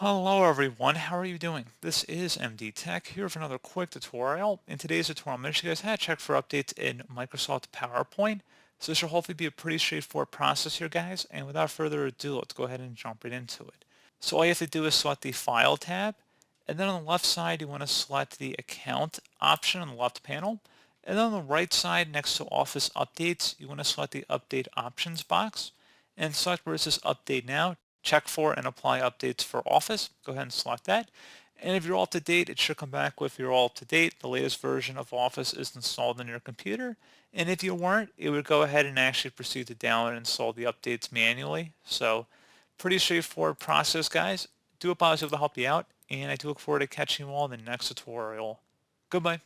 Hello everyone, how are you doing? This is MD Tech here for another quick tutorial. In today's tutorial, I'm going to show you guys how to check for updates in Microsoft PowerPoint. So this should hopefully be a pretty straightforward process here, guys. And without further ado, let's go ahead and jump right into it. So all you have to do is select the File tab, and then on the left side, you want to select the Account option on the left panel. And then on the right side, next to Office Updates, you want to select the Update Options box and select where it says Update Now. Check for and apply updates for Office. Go ahead and select that. And if you're all up to date, it should come back with you're all up to date. The latest version of Office is installed on your computer. And if you weren't, it would go ahead and actually proceed to download and install the updates manually. So pretty straightforward process, guys. Do hope I was able to help you out, and I do look forward to catching you all in the next tutorial. Goodbye.